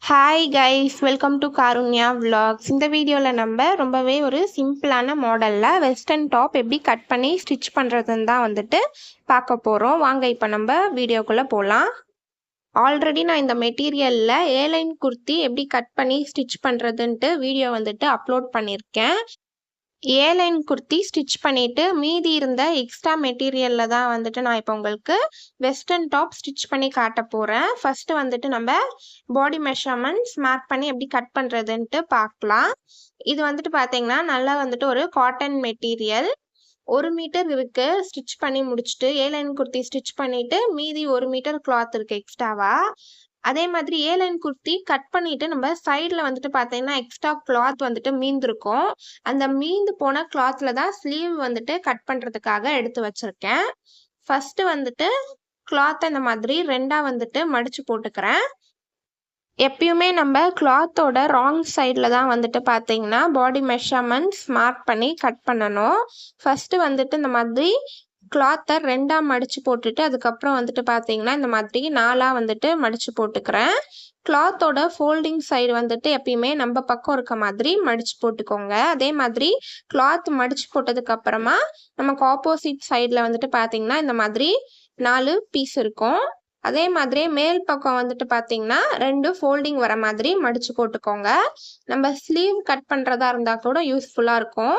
Hi guys, welcome to Karunya vlogs. இந்த வீடியோவில் நம்ம ரொம்பவே ஒரு சிம்பிளான மாடலில் வெஸ்டர்ன் டாப் எப்படி கட் பண்ணி ஸ்டிச் பண்ணுறதுன்னு தான் பார்க்க போகிறோம். வாங்க இப்போ நம்ம வீடியோக்குள்ளே போகலாம். ஆல்ரெடி நான் இந்த மெட்டீரியலில் ஏலைன் குர்த்தி எப்படி கட் பண்ணி ஸ்டிச் பண்ணுறதுன்ட்டு வீடியோ அப்லோட் பண்ணியிருக்கேன். ஏலைன் குர்த்தி ஸ்டிச் பண்ணிவிட்டு மீதி இருந்த எக்ஸ்ட்ரா மெட்டீரியலில் தான் நான் இப்போ உங்களுக்கு வெஸ்டர்ன் டாப் ஸ்டிச் பண்ணி காட்ட போகிறேன். ஃபஸ்ட்டு நம்ம பாடி மெஷர்மெண்ட்ஸ் மார்க் பண்ணி எப்படி கட் பண்ணுறதுன்ட்டு பார்க்கலாம். இது பார்த்தீங்கன்னா நல்லா ஒரு காட்டன் மெட்டீரியல் 1 மீட்டர் இருக்குது. ஸ்டிச் பண்ணி முடிச்சுட்டு ஏலைன் குர்த்தி ஸ்டிச் பண்ணிவிட்டு மீதி 1 மீட்டர் கிளாத் இருக்குது எக்ஸ்ட்ராவா. அதே மாதிரி ஏலைன் குர்த்தி கட் பண்ணிட்டு நம்ம சைடில் பார்த்தீங்கன்னா எக்ஸ்ட்ரா கிளாத் மீந்திருக்கும். அந்த மீந்து போன கிளாத்ல தான் ஸ்லீவ் கட் பண்ணுறதுக்காக எடுத்து வச்சிருக்கேன். ஃபர்ஸ்ட் கிளாத்தை இந்த மாதிரி ரெண்டா மடிச்சு போட்டுக்கிறேன். எப்பயுமே நம்ம கிளாத்தோட ராங் சைடில் தான் பார்த்தீங்கன்னா பாடி மெஷர்மெண்ட்ஸ் மார்க் பண்ணி கட் பண்ணணும். ஃபர்ஸ்ட் இந்த மாதிரி கிளாத்தை ரெண்டாக மடித்து போட்டுட்டு அதுக்கப்புறம் பார்த்தீங்கன்னா இந்த மாதிரி நாலாக மடித்து போட்டுக்கிறேன். கிளாத்தோட ஃபோல்டிங் சைடு எப்பயுமே நம்ம பக்கம் இருக்க மாதிரி மடித்து போட்டுக்கோங்க. அதே மாதிரி கிளாத் மடித்து போட்டதுக்கப்புறமா நமக்கு ஆப்போசிட் சைடில் பார்த்தீங்கன்னா இந்த மாதிரி 4 பீஸ் இருக்கும். அதே மாதிரி மேல் பக்கம் பார்த்தீங்கன்னா 2 ஃபோல்டிங் வர மாதிரி மடித்து போட்டுக்கோங்க. நம்ம ஸ்லீவ் கட் பண்ணுறதா இருந்தால் கூட யூஸ்ஃபுல்லாக இருக்கும்.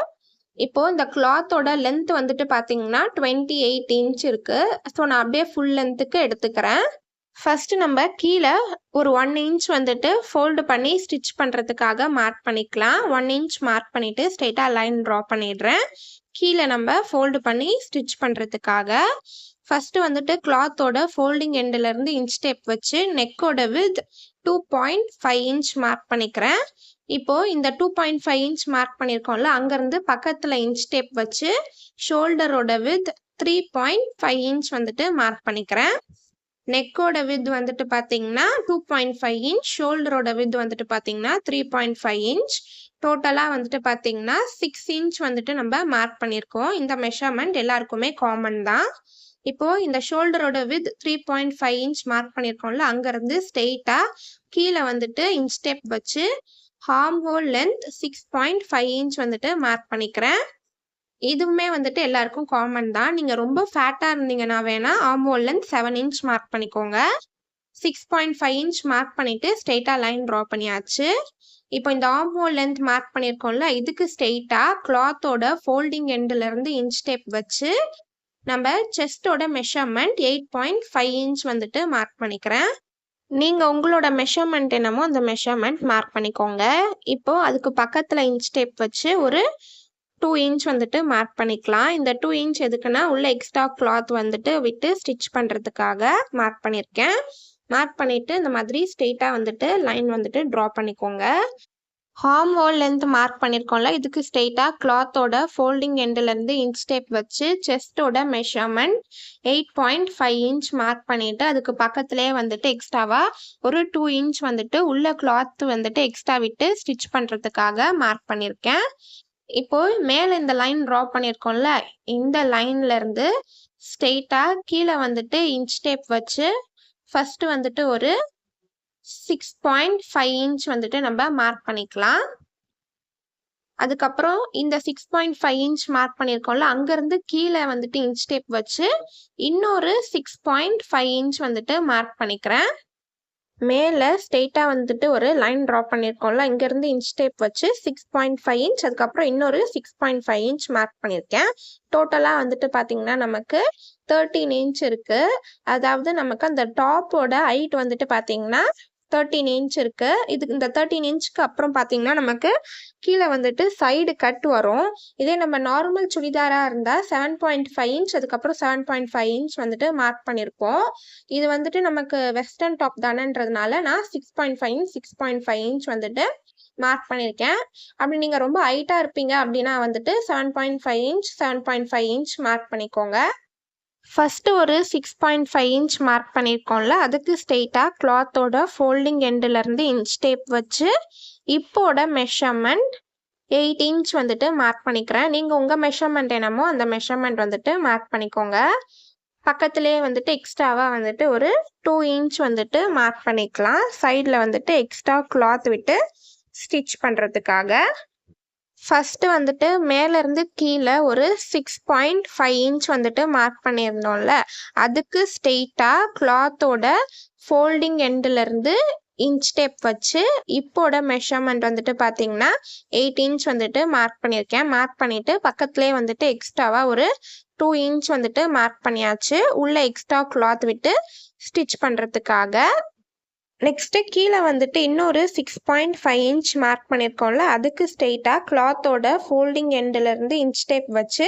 இப்போ இந்த கிளாத்தோட லென்த் பார்த்தீங்கன்னா 28 இன்ச் இருக்கு. ஸோ நான் அப்படியே ஃபுல் லென்த்துக்கு எடுத்துக்கிறேன். ஃபர்ஸ்ட் நம்ம கீழே ஒரு 1 இன்ச் ஃபோல்டு பண்ணி ஸ்டிச் பண்ணுறதுக்காக மார்க் பண்ணிக்கலாம். 1 இன்ச் மார்க் பண்ணிட்டு ஸ்ட்ரெயிட்டாக லைன் ட்ரா பண்ணிடுறேன். கீழே நம்ம ஃபோல்டு பண்ணி ஸ்டிச் பண்ணுறதுக்காக ஃபர்ஸ்ட் கிளாத்தோட ஃபோல்டிங் எண்டிலேருந்து இன்ச் டேப் வச்சு நெக்கோட வித் 2.5 இன்ச் மார்க் பண்ணிக்கிறேன். இப்போ இந்த 2.5 இன்ச் மார்க் பண்ணியிருக்கோம்ல, அங்கேருந்து பக்கத்தில் இன்ச் டேப் வச்சு ஷோல்டரோட வித் 3.5 இன்ச் மார்க் பண்ணிக்கிறேன். நெக்கோட வித் பார்த்தீங்கன்னா 2.5 இன்ச், ஷோல்டரோட வித் பார்த்தீங்கன்னா 3.5 இன்ச். டோட்டலாக பார்த்தீங்கன்னா 6 இன்ச் நம்ம மார்க் பண்ணியிருக்கோம். இந்த மெஷர்மெண்ட் எல்லாருக்குமே காமன் தான். இப்போ இந்த ஷோல்டரோட வித் 3.5 இன்ச் மார்க் பண்ணியிருக்கோம்ல, அங்கேருந்து ஸ்ட்ரெயிட்டாக கீழே இன்ச் டேப் வச்சு harm whole length 6.5 inch mark பண்ணிக்கிறேன். இதுவுமே எல்லாருக்கும் காமன் தான். நீங்கள் ரொம்ப ஃபேட்டாக இருந்தீங்கன்னா வேணால் arm whole length 7 inch mark பண்ணிக்கோங்க. 6.5 இன்ச் மார்க் பண்ணிவிட்டு ஸ்ட்ரெயிட்டாக லைன் ட்ரா பண்ணியாச்சு. இப்போ இந்த ஆர்ம் ஹோல் லென்த் மார்க் பண்ணியிருக்கோம்ல, இதுக்கு ஸ்ட்ரெயிட்டாக கிளாத்தோட ஃபோல்டிங் எண்டிலேருந்து இன்ச் டேப் வச்சு நம்ம செஸ்டோட மெஷர்மெண்ட் 8.5 இன்ச் மார்க் பண்ணிக்கிறேன். நீங்கள் உங்களோட மெஷர்மெண்ட் என்னமோ அந்த மெஷர்மெண்ட் மார்க் பண்ணிக்கோங்க. இப்போது அதுக்கு பக்கத்தில் இன்ச் டேப் வச்சு ஒரு 2 இன்ச் மார்க் பண்ணிக்கலாம். இந்த 2 இன்ச் எதுக்குன்னா உள்ள எக்ஸ்ட்ரா கிளாத் விட்டு ஸ்டிச் பண்ணுறதுக்காக மார்க் பண்ணியிருக்கேன். மார்க் பண்ணிவிட்டு இந்த மாதிரி ஸ்ட்ரெயிட்டாக லைன் ட்ரா பண்ணிக்கோங்க. ஹார்ம் ஹோல் லென்த் மார்க் பண்ணியிருக்கோம்ல, இதுக்கு ஸ்ட்ரெயிட்டாக கிளாத்தோட ஃபோல்டிங் எண்டிலேருந்து இன்ச் டேப் வச்சு செஸ்டோட மெஷர்மெண்ட் 8.5 இன்ச் மார்க் பண்ணிவிட்டு அதுக்கு பக்கத்துலேயே எக்ஸ்ட்ராவாக ஒரு 2 இன்ச் உள்ள கிளாத் எக்ஸ்ட்ரா விட்டு ஸ்டிச் பண்ணுறதுக்காக மார்க் பண்ணியிருக்கேன். இப்போது மேலே இந்த லைன் ட்ரா பண்ணியிருக்கோம்ல, இந்த லைன்லேருந்து ஸ்ட்ரெயிட்டாக கீழே இன்ச் டேப் வச்சு ஃபஸ்ட்டு ஒரு 6.5 இன்ச் நம்ம மார்க் பண்ணிக்கலாம். அதுக்கப்புறம் இந்த 6.5 இன்ச் மார்க் பண்ணியிருக்கோம்ல, அங்கேருந்து கீழே இன்ச் டேப் வச்சு இன்னொரு 6.5 இன்ச் மார்க் பண்ணிக்கிறேன். மேலே ஸ்ட்ரெயிட்டாக ஒரு லைன் ட்ரா பண்ணியிருக்கோம்ல, இங்கேருந்து இன்ச் டேப் வச்சு 6.5 இன்ச் அதுக்கப்புறம் இன்னொரு 6.5 இன்ச் மார்க் பண்ணியிருக்கேன். டோட்டலாக பார்த்தீங்கன்னா நமக்கு 13 இன்ச் இருக்குது. அதாவது நமக்கு அந்த டாப்போட ஹைட் பார்த்தீங்கன்னா 13 இன்ச் இருக்குது. இதுக்கு இந்த 13 இன்ச்சுக்கு அப்புறம் பார்த்தீங்கன்னா நமக்கு கீழே சைடு கட் வரும். இதே நம்ம நார்மல் சுடிதாராக இருந்தால் 7.5 இன்ச் அதுக்கப்புறம் 7.5 இன்ச் மார்க் பண்ணியிருப்போம். இது நமக்கு வெஸ்டர்ன் டாப் தானேன்றதுனால நான் 6.5 இன்ச் 6.5 இன்ச் மார்க் பண்ணியிருக்கேன். அப்படி நீங்கள் ரொம்ப ஹைட்டாக இருப்பீங்க அப்படின்னா 7.5 இன்ச் 7.5 இன்ச் மார்க் பண்ணிக்கோங்க. ஃபஸ்ட்டு ஒரு 6.5 இன்ச் மார்க் பண்ணியிருக்கோம்ல, அதுக்கு ஸ்ட்ரெயிட்டாக கிளாத்தோட ஃபோல்டிங் எண்டிலேருந்து இன்ச் டேப் வச்சு இப்போட மெஷர்மெண்ட் 8 இன்ச் மார்க் பண்ணிக்கிறேன். நீங்கள் உங்கள் மெஷர்மெண்ட் என்னமோ அந்த மெஷர்மெண்ட் மார்க் பண்ணிக்கோங்க. பக்கத்துலேயே வந்துட்டு எக்ஸ்ட்ராவாக வந்துட்டு ஒரு 2 இன்ச் வந்துட்டு மார்க் பண்ணிக்கலாம். சைடில் வந்துட்டு எக்ஸ்ட்ரா கிளாத் விட்டு ஸ்டிச் பண்ணுறதுக்காக. ஃபஸ்ட்டு வந்துட்டு மேலேருந்து கீழே ஒரு 6.5 இன்ச் வந்துட்டு மார்க் பண்ணியிருந்தோம்ல, அதுக்கு ஸ்ட்ரெயிட்டாக கிளாத்தோட ஃபோல்டிங் எண்டுலேருந்து இன்ச் டேப் வச்சு இப்போட மெஷர்மெண்ட் வந்துட்டு பார்த்தீங்கன்னா 8 இன்ச் வந்துட்டு மார்க் பண்ணியிருக்கேன். மார்க் பண்ணிவிட்டு பக்கத்துலேயே வந்துட்டு எக்ஸ்ட்ராவாக ஒரு 2 இன்ச் வந்துட்டு மார்க் பண்ணியாச்சு, உள்ள எக்ஸ்ட்ரா கிளாத் விட்டு ஸ்டிச் பண்ணுறதுக்காக. நெக்ஸ்ட்டு கீழே வந்துட்டு இன்னொரு 6.5 இன்ச் மார்க் பண்ணியிருக்கோம்ல, அதுக்கு ஸ்ட்ரெயிட்டாக கிளாத்தோட ஃபோல்டிங் எண்டுலேருந்து இன்ச் டேப் வச்சு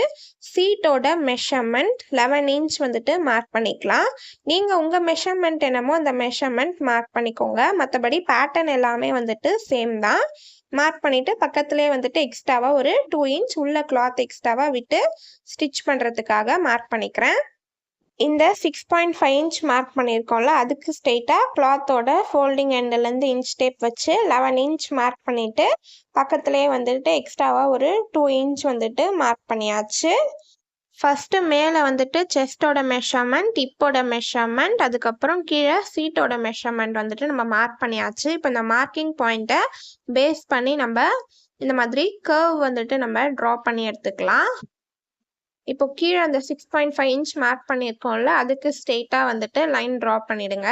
சீட்டோட மெஷர்மெண்ட் 11 இன்ச் வந்துட்டு மார்க் பண்ணிக்கலாம். நீங்கள் உங்கள் மெஷர்மெண்ட் என்னமோ அந்த மெஷர்மெண்ட் மார்க் பண்ணிக்கோங்க. மற்றபடி பேட்டர்ன் எல்லாமே வந்துட்டு சேம் தான். மார்க் பண்ணிவிட்டு பக்கத்துலேயே வந்துட்டு எக்ஸ்ட்ராவாக ஒரு 2 இன்ச் உள்ள கிளாத் எக்ஸ்ட்ராவாக விட்டு ஸ்டிச் பண்ணுறதுக்காக மார்க் பண்ணிக்கிறேன். இந்த 6.5 இன்ச் மார்க் பண்ணியிருக்கோம்ல, அதுக்கு ஸ்ட்ரெயிட்டாக கிளாத்தோட ஃபோல்டிங் எண்டுலேருந்து இன்ச் டேப் வச்சு 11 இன்ச் மார்க் பண்ணிவிட்டு பக்கத்துலேயே வந்துட்டு எக்ஸ்ட்ராவாக ஒரு 2 இன்ச் வந்துட்டு மார்க் பண்ணியாச்சு. ஃபஸ்ட்டு மேலே வந்துட்டு செஸ்ட்டோட மெஷர்மெண்ட், இப்போட மெஷர்மெண்ட், அதுக்கப்புறம் கீழே சீட்டோட மெஷர்மெண்ட் வந்துட்டு நம்ம மார்க் பண்ணியாச்சு. இப்போ இந்த மார்க்கிங் பாயிண்ட்டை பேஸ் பண்ணி நம்ம இந்த மாதிரி கர்வ் வந்துட்டு நம்ம ட்ரா பண்ணி எடுத்துக்கலாம். இப்போ கீழே அந்த 6.5 இன்ச் மார்க் பண்ணியிருக்கோம்ல, அதுக்கு ஸ்ட்ரெயிட்டாக வந்துட்டு லைன் ட்ரா பண்ணிடுங்க.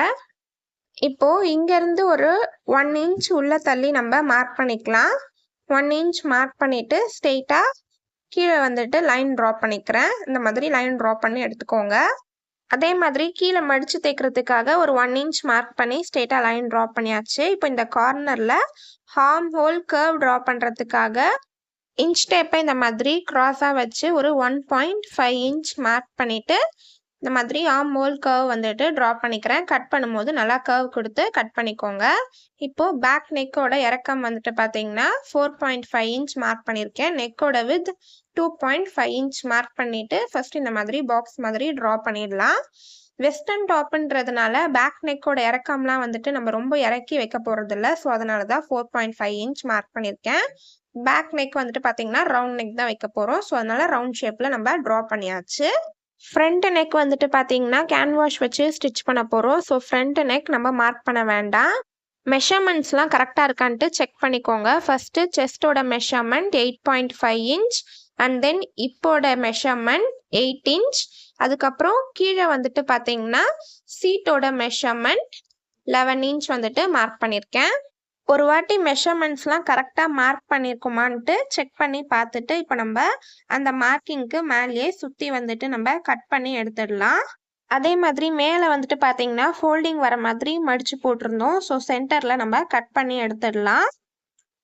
இப்போது இங்கேருந்து ஒரு 1 இன்ச் உள்ள தள்ளி நம்ம மார்க் பண்ணிக்கலாம். 1 இன்ச் மார்க் பண்ணிவிட்டு ஸ்ட்ரெயிட்டாக கீழே வந்துட்டு லைன் ட்ரா பண்ணிக்கிறேன். இந்த மாதிரி லைன் ட்ரா பண்ணி எடுத்துக்கோங்க. அதே மாதிரி கீழே மடித்து தைக்கிறதுக்காக ஒரு 1 இன்ச் மார்க் பண்ணி ஸ்ட்ரெயிட்டாக லைன் ட்ரா பண்ணியாச்சு. இப்போ இந்த கார்னரில் ஹார்ம் ஹோல் கர்வ் ட்ரா பண்ணுறதுக்காக இன்ச் டேப்பை இந்த மாதிரி க்ராஸாக வச்சு ஒரு 1.5 இன்ச் மார்க் பண்ணிவிட்டு இந்த மாதிரி ஆர்ம் ஹோல் கர்வ் வந்துட்டு ட்ரா பண்ணிக்கிறேன். கட் பண்ணும்போது நல்லா கர்வ் கொடுத்து கட் பண்ணிக்கோங்க. இப்போது பேக் நெக்கோட இறக்கம் வந்துட்டு பார்த்தீங்கன்னா 4.5 இன்ச் மார்க் பண்ணியிருக்கேன். நெக்கோட வித் 2.5 இன்ச் மார்க் பண்ணிவிட்டு ஃபஸ்ட் இந்த மாதிரி பாக்ஸ் மாதிரி ட்ரா பண்ணிடலாம். வெஸ்டர்ன் டாப்புன்றதுனால பேக் நெக்கோட இறக்கம்லாம் வந்துட்டு நம்ம ரொம்ப இறக்கி வைக்க போகிறதில்ல. ஸோ அதனால தான் 4.5 இன்ச் மார்க் பண்ணியிருக்கேன். பேக் நெக் வந்துட்டு பார்த்தீங்கன்னா ரவுண்ட் நெக் தான் வைக்க போகிறோம். ஸோ அதனால ரவுண்ட் ஷேப்பில் நம்ம ட்ரா பண்ணியாச்சு. ஃப்ரண்ட் நெக் வந்துட்டு பார்த்தீங்கன்னா கேன்வாஷ் வச்சு ஸ்டிச் பண்ண போகிறோம். ஸோ ஃப்ரண்ட் நெக் நம்ம மார்க் பண்ண வேண்டாம். மெஷர்மெண்ட்ஸ்லாம் கரெக்டாக இருக்கான்ட்டு செக் பண்ணிக்கோங்க. ஃபஸ்ட்டு செஸ்ட்டோட மெஷர்மெண்ட் 8.5 இன்ச் அண்ட் தென் இப்போட மெஷர்மெண்ட் 8 இன்ச். அதுக்கப்புறம் கீழே வந்துட்டு பார்த்தீங்கன்னா சீட்டோட மெஷர்மெண்ட் 11 இன்ச் வந்துட்டு மார்க் பண்ணியிருக்கேன். ஒரு வாட்டி மெஷர்மெண்ட்ஸ்லாம் கரெக்டாக மார்க் பண்ணியிருக்குமான்ட்டு செக் பண்ணி பார்த்துட்டு இப்போ நம்ம அந்த மார்க்கிங்க்கு மேலேயே சுற்றி வந்துட்டு நம்ம கட் பண்ணி எடுத்துடலாம். அதே மாதிரி மேலே வந்துட்டு பார்த்தீங்கன்னா ஃபோல்டிங் வர மாதிரி மடித்து போட்டிருந்தோம். ஸோ சென்டரில் நம்ம கட் பண்ணி எடுத்துடலாம்.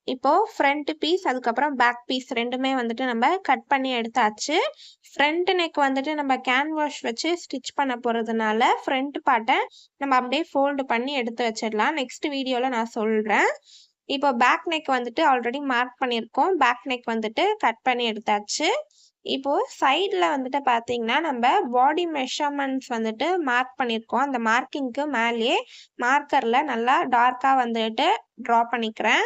இப்போது ஃப்ரண்ட் பீஸ் அதுக்கப்புறம் பேக் பீஸ் ரெண்டுமே வந்துட்டு நம்ம கட் பண்ணி எடுத்தாச்சு. ஃப்ரண்ட் நெக் வந்துட்டு நம்ம கேன்வாஷ் வச்சு ஸ்டிச் பண்ண போகிறதுனால ஃப்ரண்ட் பார்ட்டை நம்ம அப்படியே ஃபோல்டு பண்ணி எடுத்து வச்சிடலாம். நெக்ஸ்ட் வீடியோவில் நான் சொல்கிறேன். இப்போ பேக் நெக் வந்துட்டு ஆல்ரெடி மார்க் பண்ணியிருக்கோம். பேக் நெக் வந்துட்டு கட் பண்ணி எடுத்தாச்சு. இப்போது சைடில் வந்துட்டு பார்த்தீங்கன்னா நம்ம பாடி மெஷர்மெண்ட்ஸ் வந்துட்டு மார்க் பண்ணியிருக்கோம். அந்த மார்க்கிங்க்கு மேலேயே மார்க்கரில் நல்லா டார்க்காக வந்துட்டு ட்ரா பண்ணிக்கிறேன்.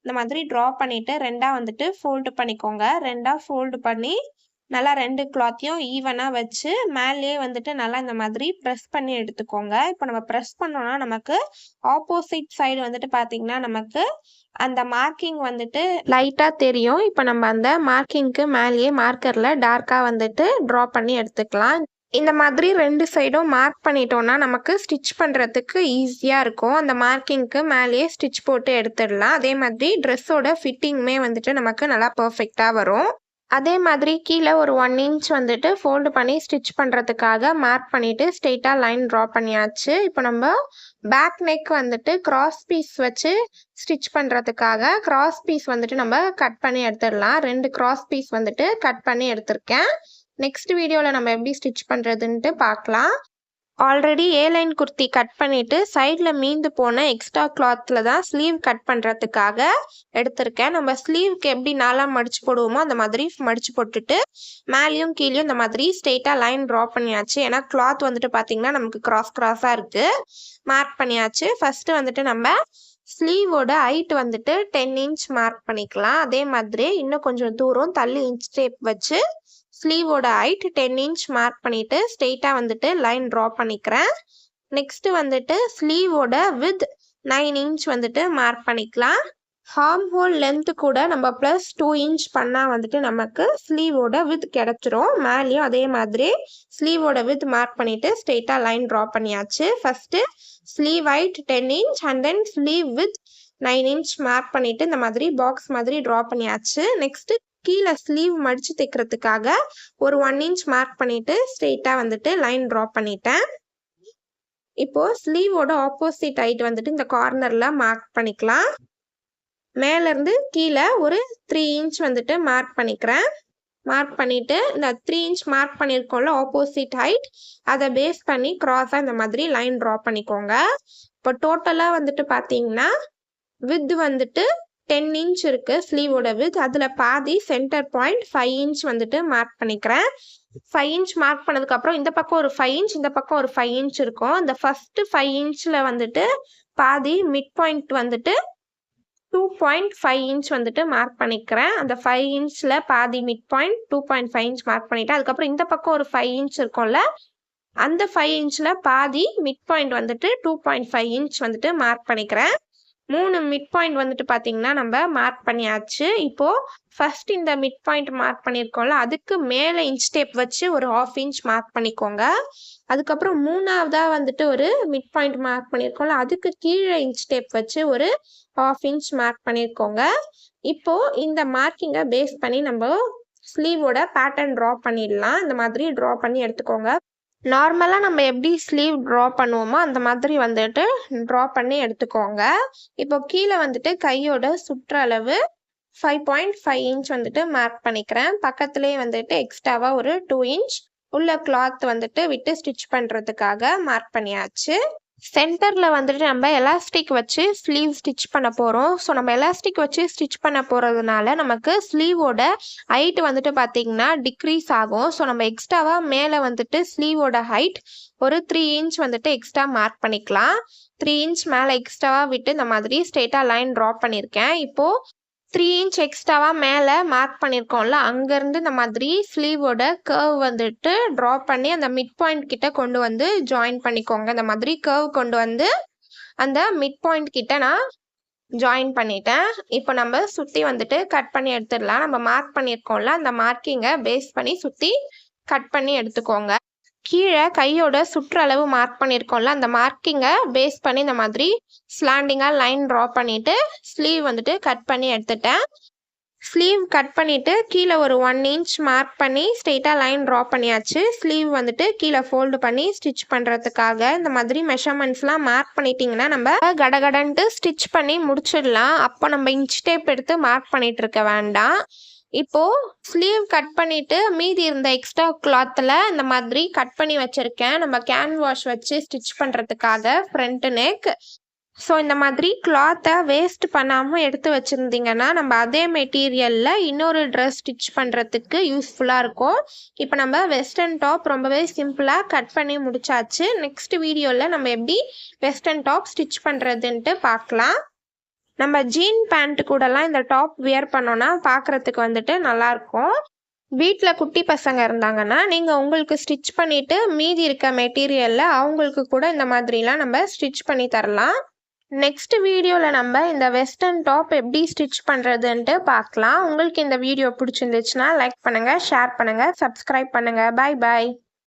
இந்த மாதிரி ட்ரா பண்ணிவிட்டு ரெண்டாக வந்துட்டு ஃபோல்டு பண்ணிக்கோங்க. ரெண்டாக ஃபோல்டு பண்ணி நல்லா 2 கிளாத்தையும் ஈவனாக வச்சு மேலேயே வந்துட்டு நல்லா இந்த மாதிரி ப்ரெஸ் பண்ணி எடுத்துக்கோங்க. இப்போ நம்ம ப்ரெஸ் பண்ணோன்னா நமக்கு ஆப்போசிட் சைடு வந்துட்டு பார்த்திங்கன்னா நமக்கு அந்த மார்க்கிங் வந்துட்டு லைட்டாக தெரியும். இப்போ நம்ம அந்த மார்க்கிங்க்கு மேலேயே மார்க்கரில் டார்க்காக வந்துட்டு ட்ரா பண்ணி எடுத்துக்கலாம். இந்த மாதிரி 2 சைடும் மார்க் பண்ணிட்டோம்னா நமக்கு ஸ்டிச் பண்ணுறதுக்கு ஈஸியாக இருக்கும். அந்த மார்க்கிங்க்கு மேலேயே ஸ்டிச் போட்டு எடுத்துடலாம். அதே மாதிரி ட்ரெஸ்ஸோட ஃபிட்டிங்குமே வந்துட்டு நமக்கு நல்லா பர்ஃபெக்டாக வரும். அதே மாதிரி கீழே ஒரு 1 இன்ச் வந்துட்டு ஃபோல்டு பண்ணி ஸ்டிச் பண்ணுறதுக்காக மார்க் பண்ணிவிட்டு ஸ்ட்ரெயிட்டாக லைன் ட்ரா பண்ணியாச்சு. இப்போ நம்ம பேக் நெக் வந்துட்டு கிராஸ் பீஸ் வச்சு ஸ்டிச் பண்ணுறதுக்காக கிராஸ் பீஸ் வந்துட்டு நம்ம கட் பண்ணி எடுத்துடலாம். 2 கிராஸ் பீஸ் வந்துட்டு கட் பண்ணி எடுத்திருக்கேன். நெக்ஸ்ட் வீடியோவில் நம்ம எப்படி ஸ்டிச் பண்ணுறதுன்ட்டு பார்க்கலாம். ஆல்ரெடி A-லைன் குர்த்தி கட் பண்ணிவிட்டு சைடில் மீந்து போன எக்ஸ்ட்ரா கிளாத்தில் தான் ஸ்லீவ் கட் பண்ணுறதுக்காக எடுத்திருக்கேன். நம்ம ஸ்லீவுக்கு எப்படி நாளாக மடித்து போடுவோமோ அந்த மாதிரி மடித்து போட்டுட்டு மேலேயும் கீழேயும் இந்த மாதிரி ஸ்ட்ரெயிட்டாக லைன் ட்ரா பண்ணியாச்சு. ஏன்னா கிளாத் வந்துட்டு பார்த்திங்கன்னா நமக்கு கிராஸாக இருக்குது. மார்க் பண்ணியாச்சு. ஃபஸ்ட்டு வந்துட்டு நம்ம ஸ்லீவோட ஹைட் வந்துட்டு 10 இன்ச் மார்க் பண்ணிக்கலாம். அதே மாதிரி இன்னும் கொஞ்சம் தூரம் தள்ளி இன்ச் டேப் வச்சு ஸ்லீவோட ஹைட் 10 இன்ச் மார்க் பண்ணிவிட்டு ஸ்ட்ரெயிட்டாக வந்துட்டு லைன் ட்ரா பண்ணிக்கிறேன். நெக்ஸ்ட்டு வந்துட்டு ஸ்லீவோட வித் 9 இன்ச் வந்துட்டு மார்க் பண்ணிக்கலாம். ஹார்ம் ஹோல் லென்த்து கூட நம்ம ப்ளஸ் 2 இன்ச் பண்ணால் வந்துட்டு நமக்கு ஸ்லீவோட வித் கிடச்சிரும். மேலேயும் அதே மாதிரி ஸ்லீவோட வித் மார்க் பண்ணிவிட்டு ஸ்ட்ரெயிட்டாக லைன் ட்ரா பண்ணியாச்சு. First sleeve height 10 inch and then sleeve with 9 inch mark பண்ணிவிட்டு இந்த மாதிரி பாக்ஸ் மாதிரி ட்ரா பண்ணியாச்சு. நெக்ஸ்ட்டு கீழே ஸ்லீவ் மடித்து தைக்கிறதுக்காக ஒரு 1 இன்ச் மார்க் பண்ணிவிட்டு ஸ்ட்ரெயிட்டாக வந்துட்டு லைன் ட்ரா பண்ணிட்டேன். இப்போது ஸ்லீவோட ஆப்போசிட் ஹைட் வந்துட்டு இந்த கார்னரில் மார்க் பண்ணிக்கலாம். மேலேருந்து கீழே ஒரு 3 இன்ச் வந்துட்டு மார்க் பண்ணிக்கிறேன். மார்க் பண்ணிவிட்டு இந்த 3 இன்ச் மார்க் பண்ணியிருக்கோம்ல ஆப்போசிட் ஹைட், அதை பேஸ் பண்ணி க்ராஸாக இந்த மாதிரி லைன் ட்ரா பண்ணிக்கோங்க. இப்போ டோட்டலாக வந்துட்டு பார்த்தீங்கன்னா வித் வந்துட்டு 10 இன்ச் இருக்குது ஸ்லீவோட வித். அதில் பாதி சென்டர் பாயிண்ட் 5 இன்ச் வந்துட்டு மார்க் பண்ணிக்கிறேன். 5 இன்ச் மார்க் பண்ணதுக்கப்புறம் இந்த பக்கம் ஒரு 5 இன்ச், இந்த பக்கம் ஒரு 5 இன்ச் இருக்கும். இந்த ஃபஸ்ட்டு 5 இன்ச்சில் வந்துட்டு பாதி மிட் பாயிண்ட் வந்துட்டு 2.5 இன்ச் வந்துட்டு மார்க் பண்ணிக்கிறேன். அந்த 5 இன்ச்சில் பாதி மிட் பாயிண்ட் 2.5 இன்ச் மார்க் பண்ணிவிட்டு அதுக்கப்புறம் இந்த பக்கம் ஒரு 5 இன்ச் இருக்கும்ல, அந்த 5 இன்ச்சில் பாதி மிட் பாயிண்ட் வந்துட்டு 2.5 இன்ச் வந்துட்டு மார்க் பண்ணிக்கிறேன். 3 மிட் பாயிண்ட் வந்துட்டு பார்த்தீங்கன்னா நம்ம மார்க் பண்ணியாச்சு. இப்போது ஃபஸ்ட் இந்த மிட் பாயிண்ட் மார்க் பண்ணியிருக்கோம்ல, அதுக்கு மேலே இன்ச் டேப் வச்சு ஒரு 1/2 இன்ச் மார்க் பண்ணிக்கோங்க. அதுக்கப்புறம் 3ஆவதாக வந்துட்டு ஒரு மிட் பாயிண்ட் மார்க் பண்ணியிருக்கோம்ல, அதுக்கு கீழே இன்ச் டேப் வச்சு ஒரு 1/2 இன்ச் மார்க் பண்ணியிருக்கோங்க. இப்போது இந்த மார்க்கிங்கை பேஸ் பண்ணி நம்ம ஸ்லீவோட பேட்டர்ன் ட்ரா பண்ணிடலாம். இந்த மாதிரி ட்ரா பண்ணி எடுத்துக்கோங்க. நார்மலாக நம்ம எப்படி ஸ்லீவ் ட்ரா பண்ணுவோமோ அந்த மாதிரி வந்துட்டு ட்ரா பண்ணி எடுத்துக்கோங்க. இப்போ கீழே வந்துட்டு கையோட சுற்றளவு 5.5 இன்ச் வந்துட்டு மார்க் பண்ணிக்கிறேன். பக்கத்துலேயே வந்துட்டு எக்ஸ்ட்ராவாக ஒரு 2 இன்ச் உள்ள கிளாத் வந்துட்டு விட்டு ஸ்டிச் பண்ணுறதுக்காக மார்க் பண்ணியாச்சு. சென்டரில் வந்துட்டு நம்ம எலாஸ்டிக் வச்சு ஸ்லீவ் ஸ்டிச் பண்ண போகிறோம். ஸோ நம்ம எலாஸ்டிக் வச்சு ஸ்டிச் பண்ண போகிறதுனால நமக்கு ஸ்லீவோட ஹைட் வந்துட்டு பார்த்திங்கன்னா டிக்ரீஸ் ஆகும். ஸோ நம்ம எக்ஸ்ட்ராவாக மேலே வந்துட்டு ஸ்லீவோட ஹைட் ஒரு 3 இன்ச் வந்துட்டு எக்ஸ்ட்ரா மார்க் பண்ணிக்கலாம். 3 இன்ச் மேலே எக்ஸ்ட்ராவாக விட்டு இந்த மாதிரி ஸ்ட்ரெயிட்டாக லைன் ட்ரா பண்ணியிருக்கேன். இப்போது 3 இன்ச் எக்ஸ்ட்ராவாக மேலே மார்க் பண்ணியிருக்கோம்ல, அங்கேருந்து இந்த மாதிரி ஸ்லீவோட கர்வ் வந்துட்டு ட்ரா பண்ணி அந்த மிட் பாயிண்ட் கிட்ட கொண்டு வந்து ஜாயின் பண்ணிக்கோங்க. இந்த மாதிரி கர்வ் கொண்டு வந்து அந்த மிட் பாயிண்ட் கிட்ட நான் ஜாயின் பண்ணிட்டேன். இப்போ நம்ம சுற்றி வந்துட்டு கட் பண்ணி எடுத்துடலாம். நம்ம மார்க் பண்ணியிருக்கோம்ல, அந்த மார்க்கிங்கை பேஸ் பண்ணி சுற்றி கட் பண்ணி எடுத்துக்கோங்க. கீழே கையோட சுற்றளவு மார்க் பண்ணியிருக்கோம்ல, அந்த மார்க்கிங்கை பேஸ் பண்ணி இந்த மாதிரி ஸ்லாண்டிங்காக லைன் ட்ரா பண்ணிவிட்டு ஸ்லீவ் வந்துட்டு கட் பண்ணி எடுத்துட்டேன். ஸ்லீவ் கட் பண்ணிவிட்டு கீழே ஒரு 1 இன்ச் மார்க் பண்ணி ஸ்ட்ரெயிட்டாக லைன் ட்ரா பண்ணியாச்சு. ஸ்லீவ் வந்துட்டு கீழே ஃபோல்டு பண்ணி ஸ்டிச் பண்ணுறதுக்காக இந்த மாதிரி மெஷர்மெண்ட்ஸ்லாம் மார்க் பண்ணிட்டிங்கன்னா நம்ம கடகடன்ட்டு ஸ்டிச் பண்ணி முடிச்சிடலாம். அப்போ நம்ம இன்ச் டேப் எடுத்து மார்க் பண்ணிகிட்டு இருக்க வேண்டாம். இப்போது ஸ்லீவ் கட் பண்ணிவிட்டு மீதி இருந்த எக்ஸ்ட்ரா கிளாத்தில் இந்த மாதிரி கட் பண்ணி வச்சுருக்கேன் நம்ம கேன்வாஷ் வச்சு ஸ்டிச் பண்ணுறதுக்காக ஃப்ரண்ட் நெக். ஸோ இந்த மாதிரி கிளாத்தை வேஸ்ட் பண்ணாமல் எடுத்து வச்சுருந்தீங்கன்னா நம்ம அதே மெட்டீரியலில் இன்னொரு ட்ரெஸ் ஸ்டிச் பண்ணுறதுக்கு யூஸ்ஃபுல்லாக இருக்கும். இப்போ நம்ம வெஸ்டர்ன் டாப் ரொம்பவே சிம்பிளாக கட் பண்ணி முடிச்சாச்சு. நெக்ஸ்ட் வீடியோவில் நம்ம எப்படி வெஸ்டர்ன் டாப் ஸ்டிச் பண்ணுறதுன்ட்டு பார்க்கலாம். நம்ம ஜீன் பேண்ட் கூடலாம் இந்த டாப் வியர் பண்ணோன்னா பார்க்குறதுக்கு வந்துட்டு நல்லாயிருக்கும். வீட்டில் குட்டி பசங்க இருந்தாங்கன்னா நீங்கள் உங்களுக்கு ஸ்டிச் பண்ணிவிட்டு மீதி இருக்க மெட்டீரியலில் அவங்களுக்கு கூட இந்த மாதிரிலாம் நம்ம ஸ்டிச் பண்ணி தரலாம். நெக்ஸ்ட் வீடியோவில் நம்ம இந்த வெஸ்டர்ன் டாப் எப்படி ஸ்டிச் பண்ணுறதுன்ட்டு பார்க்கலாம். உங்களுக்கு இந்த வீடியோ பிடிச்சிருந்துச்சுன்னா லைக் பண்ணுங்கள், ஷேர் பண்ணுங்கள், சப்ஸ்கிரைப் பண்ணுங்கள். பாய் பாய்.